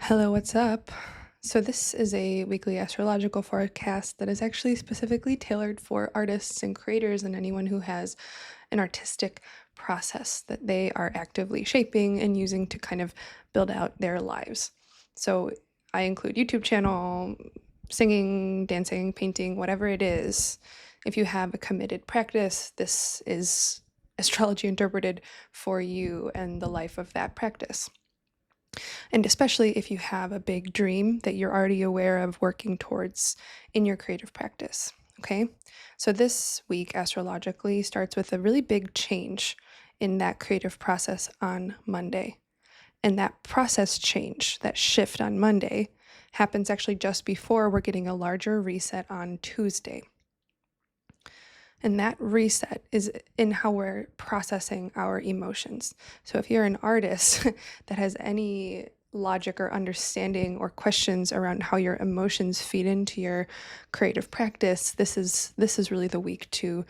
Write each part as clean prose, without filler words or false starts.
Hello, what's up? So, this is a weekly astrological forecast that is actually specifically tailored for artists and creators and anyone who has an artistic process that they are actively shaping and using to kind of build out their lives. So, I include YouTube channel, singing, dancing, painting, whatever it is. If you have a committed practice, this is astrology interpreted for you and the life of that practice. And especially if you have a big dream that you're already aware of working towards in your creative practice. Okay. So this week, astrologically, starts with a really big change in that creative process on Monday. And that process change, that shift on Monday, happens actually just before we're getting a larger reset on Tuesday. And that reset is in how we're processing our emotions. So if you're an artist that has any logic or understanding or questions around how your emotions feed into your creative practice, this is really the week to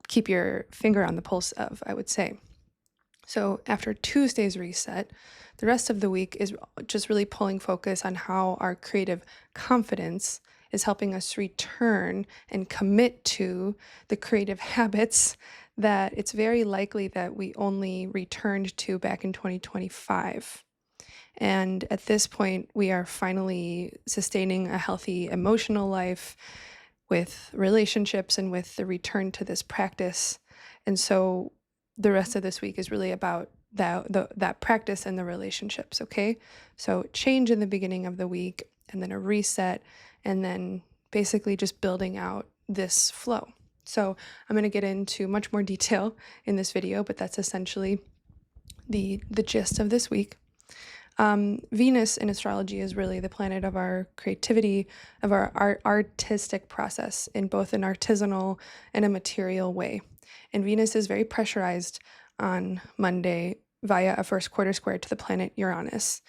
keep your finger on the pulse of, I would say. So after Tuesday's reset, the rest of the week is just really pulling focus on how our creative confidence is helping us return and commit to the creative habits that it's very likely that we only returned to back in 2025. And at this point, we are finally sustaining a healthy emotional life with relationships and with the return to this practice. And so the rest of this week is really about that practice and the relationships, okay? So change in the beginning of the week and then a reset and then basically just building out this flow. So I'm going to get into much more detail in this video, but that's essentially the gist of this week. Venus in astrology is really the planet of our creativity, of our artistic process in both an artisanal and a material way. And Venus is very pressurized on Monday via a first quarter square to the planet Uranus.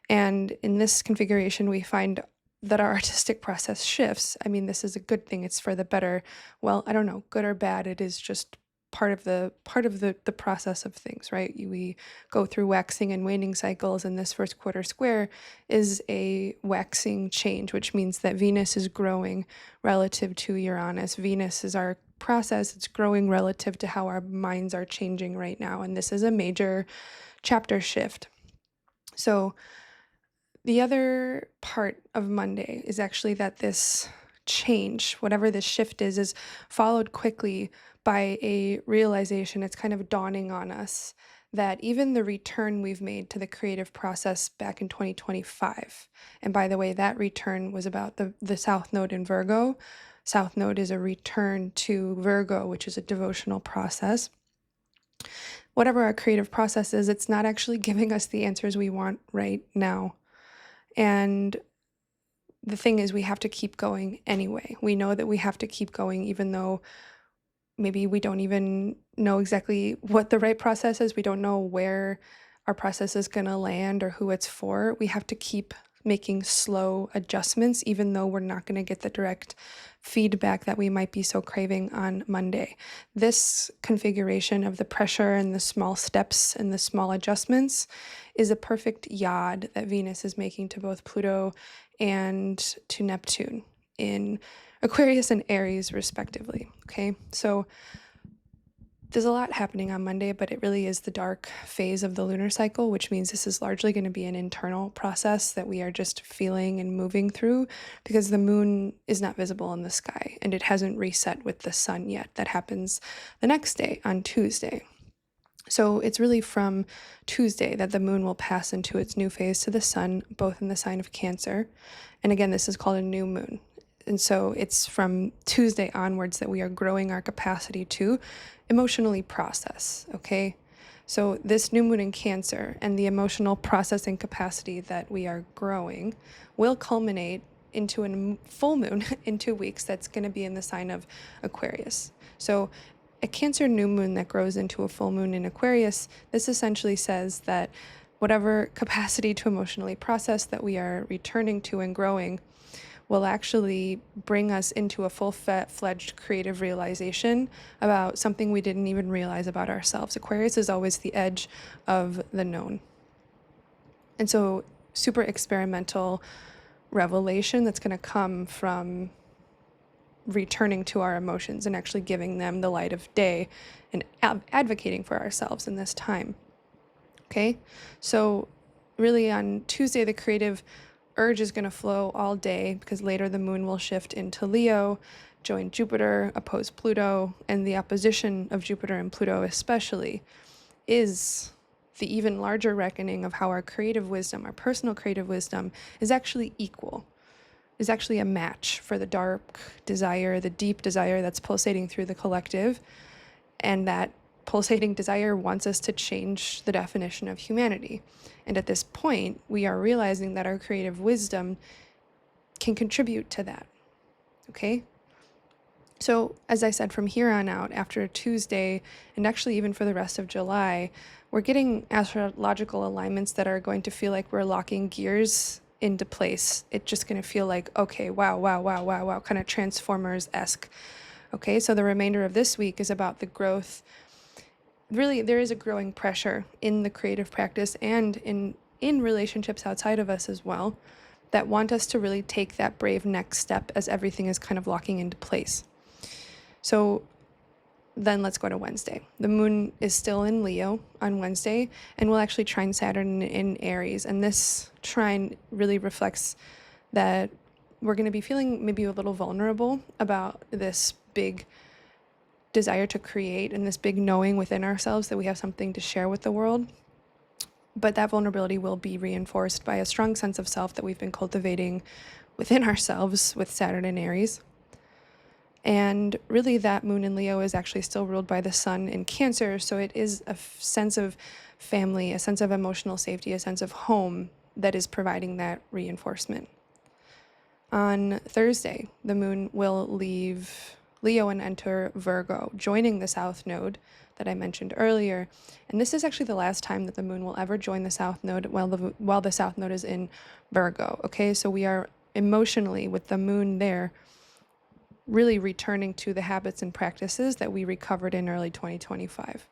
And in this configuration, we find that our artistic process shifts. I mean, this is a good thing. It's for the better. Well, I don't know, good or bad. It is just part of the process of things, right? We go through waxing and waning cycles, and this first quarter square is a waxing change, which means that Venus is growing relative to Uranus. Venus is our process, it's growing relative to how our minds are changing right now, and this is a major chapter shift. So the other part of Monday is actually that this change, whatever this shift is followed quickly by a realization. It's kind of dawning on us that even the return we've made to the creative process back in 2025, and by the way, that return was about the South Node in Virgo. South Node is a return to Virgo, which is a devotional process. Whatever our creative process is, it's not actually giving us the answers we want right now. And the thing is, we have to keep going anyway. We know that we have to keep going, even though maybe we don't even know exactly what the right process is. We don't know where our process is going to land or who it's for. We have to keep making slow adjustments, even though we're not going to get the direct feedback that we might be so craving on Monday. This configuration of the pressure and the small steps and the small adjustments is a perfect yod that Venus is making to both Pluto and to Neptune in Aquarius and Aries, respectively. Okay, so there's a lot happening on Monday, but it really is the dark phase of the lunar cycle, which means this is largely going to be an internal process that we are just feeling and moving through because the moon is not visible in the sky and it hasn't reset with the sun yet. That happens the next day on Tuesday. So it's really from Tuesday that the moon will pass into its new phase to the sun, both in the sign of Cancer. And again, this is called a new moon. And so it's from Tuesday onwards that we are growing our capacity to emotionally process, okay? So this new moon in Cancer and the emotional processing capacity that we are growing will culminate into a full moon in 2 weeks that's going to be in the sign of Aquarius. So a Cancer new moon that grows into a full moon in Aquarius, this essentially says that whatever capacity to emotionally process that we are returning to and growing will actually bring us into a full-fledged creative realization about something we didn't even realize about ourselves. Aquarius is always the edge of the known. And so super experimental revelation that's going to come from returning to our emotions and actually giving them the light of day and advocating for ourselves in this time. Okay, so really on Tuesday, the creative urge is going to flow all day because later the moon will shift into Leo, join Jupiter, oppose Pluto, and the opposition of Jupiter and Pluto especially is the even larger reckoning of how our creative wisdom, our personal creative wisdom, is actually equal, is actually a match for the dark desire, the deep desire that's pulsating through the collective. And that pulsating desire wants us to change the definition of humanity. And at this point, we are realizing that our creative wisdom can contribute to that. Okay? So, as I said, from here on out, after Tuesday, and actually even for the rest of July, we're getting astrological alignments that are going to feel like we're locking gears into place. It's just going to feel like, okay, wow, kind of Transformers-esque. Okay, so the remainder of this week is about the growth. Really, there is a growing pressure in the creative practice and in relationships outside of us as well that want us to really take that brave next step as everything is kind of locking into place. So then let's go to Wednesday. The moon is still in Leo on Wednesday, and we'll actually trine Saturn in Aries. And this trine really reflects that we're going to be feeling maybe a little vulnerable about this big desire to create and this big knowing within ourselves that we have something to share with the world. But that vulnerability will be reinforced by a strong sense of self that we've been cultivating within ourselves with Saturn in Aries. And really that moon in Leo is actually still ruled by the sun in Cancer. So it is a sense of family, a sense of emotional safety, a sense of home that is providing that reinforcement. On Thursday, the moon will leave Leo and enter Virgo, joining the South Node that I mentioned earlier. And this is actually the last time that the moon will ever join the South Node while the South Node is in Virgo. Okay, so we are emotionally, with the moon there, really returning to the habits and practices that we recovered in early 2025.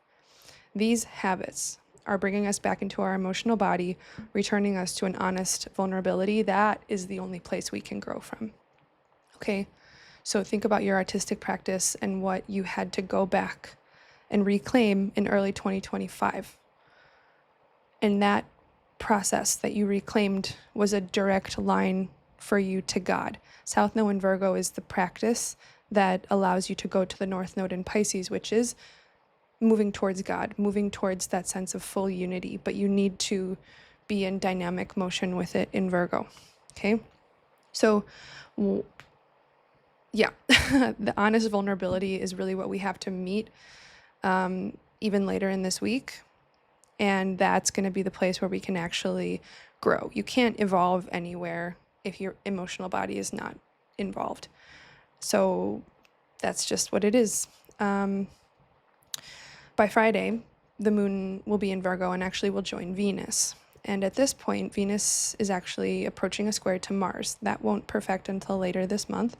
These habits are bringing us back into our emotional body, returning us to an honest vulnerability. That is the only place we can grow from. Okay, so think about your artistic practice and what you had to go back and reclaim in early 2025. And that process that you reclaimed was a direct line for you to God. South Node in Virgo is the practice that allows you to go to the North Node in Pisces, which is moving towards God, moving towards that sense of full unity, but you need to be in dynamic motion with it in Virgo. Okay? So, yeah, the honest vulnerability is really what we have to meet even later in this week. And that's going to be the place where we can actually grow. You can't evolve anywhere if your emotional body is not involved. So that's just what it is. By Friday, the moon will be in Virgo and actually will join Venus. And at this point, Venus is actually approaching a square to Mars. That won't perfect until later this month.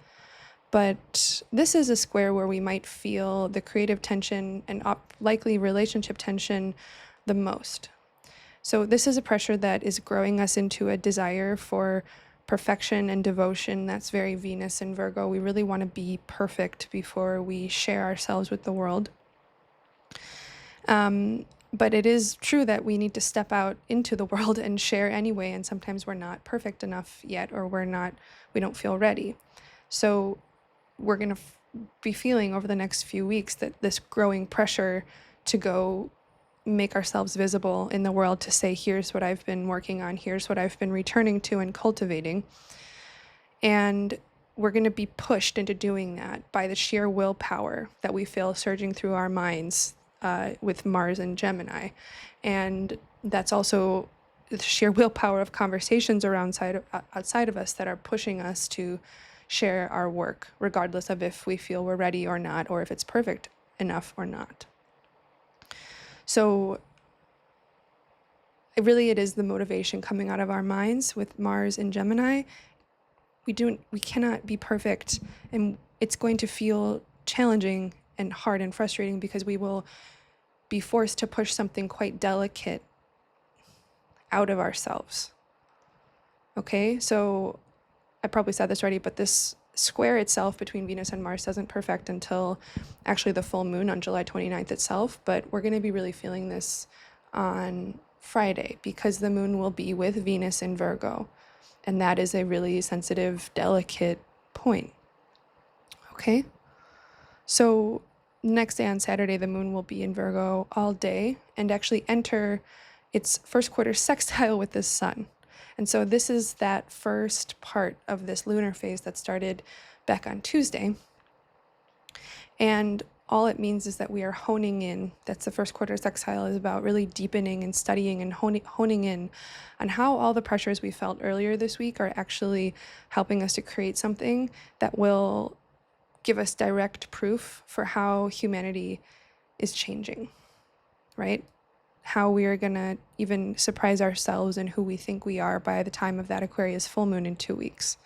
But this is a square where we might feel the creative tension and likely relationship tension the most. So this is a pressure that is growing us into a desire for perfection and devotion. That's very Venus and Virgo. We really want to be perfect before we share ourselves with the world. But it is true that we need to step out into the world and share anyway, and sometimes we're not perfect enough yet, or we don't feel ready. So we're going to be feeling over the next few weeks that this growing pressure to go make ourselves visible in the world, to say, here's what I've been working on, here's what I've been returning to and cultivating. And we're going to be pushed into doing that by the sheer willpower that we feel surging through our minds with Mars and Gemini. And that's also the sheer willpower of conversations outside of us that are pushing us to share our work, regardless of if we feel we're ready or not, or if it's perfect enough or not. So it is the motivation coming out of our minds with Mars and Gemini. We cannot be perfect, and it's going to feel challenging and hard and frustrating because we will be forced to push something quite delicate out of ourselves. Okay, so I probably said this already, but this square itself between Venus and Mars doesn't perfect until actually the full moon on July 29th itself, but we're going to be really feeling this on Friday because the moon will be with Venus in Virgo, and that is a really sensitive, delicate point. Okay, so next day on Saturday, the moon will be in Virgo all day and actually enter its first quarter sextile with the sun. And so this is that first part of this lunar phase that started back on Tuesday. And all it means is that we are honing in. That's the first quarter sextile, is about really deepening and studying and honing in on how all the pressures we felt earlier this week are actually helping us to create something that will give us direct proof for how humanity is changing, right? How we are going to even surprise ourselves and who we think we are by the time of that Aquarius full moon in 2 weeks.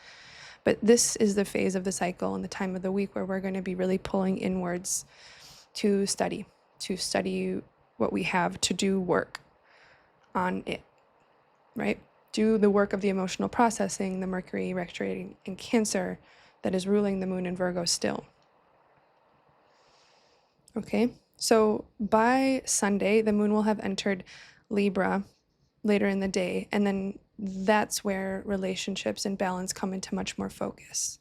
But this is the phase of the cycle and the time of the week where we're going to be really pulling inwards to study what we have, to do work on it, right? Do the work of the emotional processing, the Mercury retrograde in Cancer that is ruling the moon in Virgo still. Okay, so by Sunday, the moon will have entered Libra later in the day, and then that's where relationships and balance come into much more focus.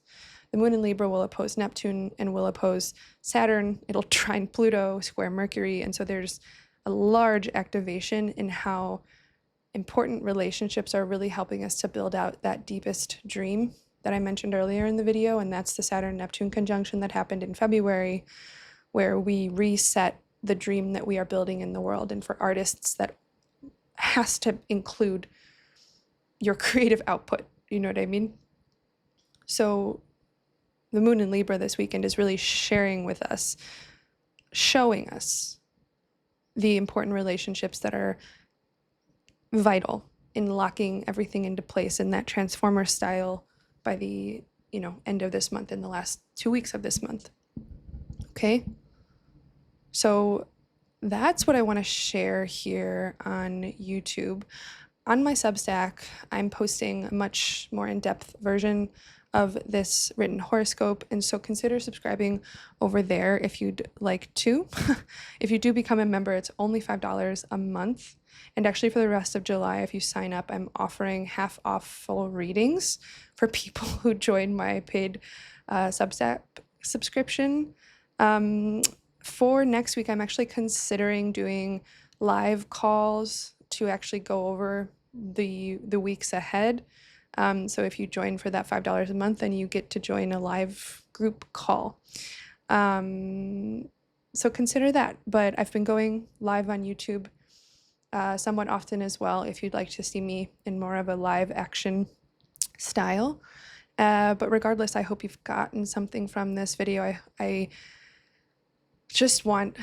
The moon in Libra will oppose Neptune and will oppose Saturn. It'll trine Pluto, square Mercury, and so there's a large activation in how important relationships are really helping us to build out that deepest dream that I mentioned earlier in the video, and that's the Saturn-Neptune conjunction that happened in February, where we reset the dream that we are building in the world. And for artists, that has to include your creative output. You know what I mean? So the moon in Libra this weekend is really sharing with us, showing us the important relationships that are vital in locking everything into place in that transformer style by the end of this month, in the last 2 weeks of this month. Okay, so that's what I want to share here on YouTube. On my Substack, I'm posting a much more in-depth version of this written horoscope, and so consider subscribing over there if you'd like to. If you do become a member, it's only $5 a month. And actually for the rest of July, if you sign up, I'm offering half off full readings for people who join my paid Substack subscription. For next week, I'm actually considering doing live calls to actually go over the weeks ahead. So if you join for that $5 a month, then you get to join a live group call. So consider that. But I've been going live on YouTube somewhat often as well, if you'd like to see me in more of a live action style. But regardless, I hope you've gotten something from this video. I just want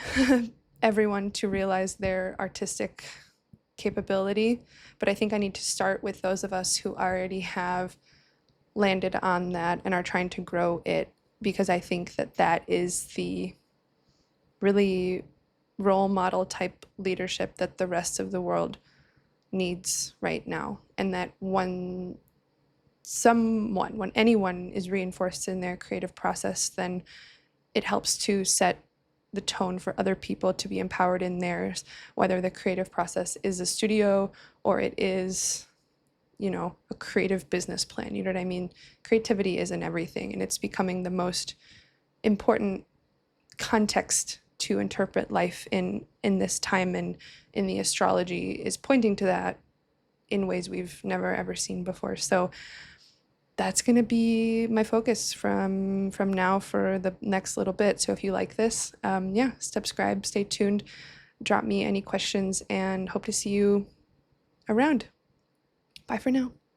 everyone to realize their artistic capability, but I think I need to start with those of us who already have landed on that and are trying to grow it, because I think that that is the really role model type leadership that the rest of the world needs right now, and that when anyone is reinforced in their creative process, then it helps to set the tone for other people to be empowered in theirs, whether the creative process is a studio or it is, a creative business plan. You know what I mean? Creativity is in everything, and it's becoming the most important context to interpret life in this time, and in the astrology is pointing to that in ways we've never ever seen before. So that's going to be my focus from now for the next little bit. So if you like this, subscribe, stay tuned, drop me any questions, and hope to see you around. Bye for now.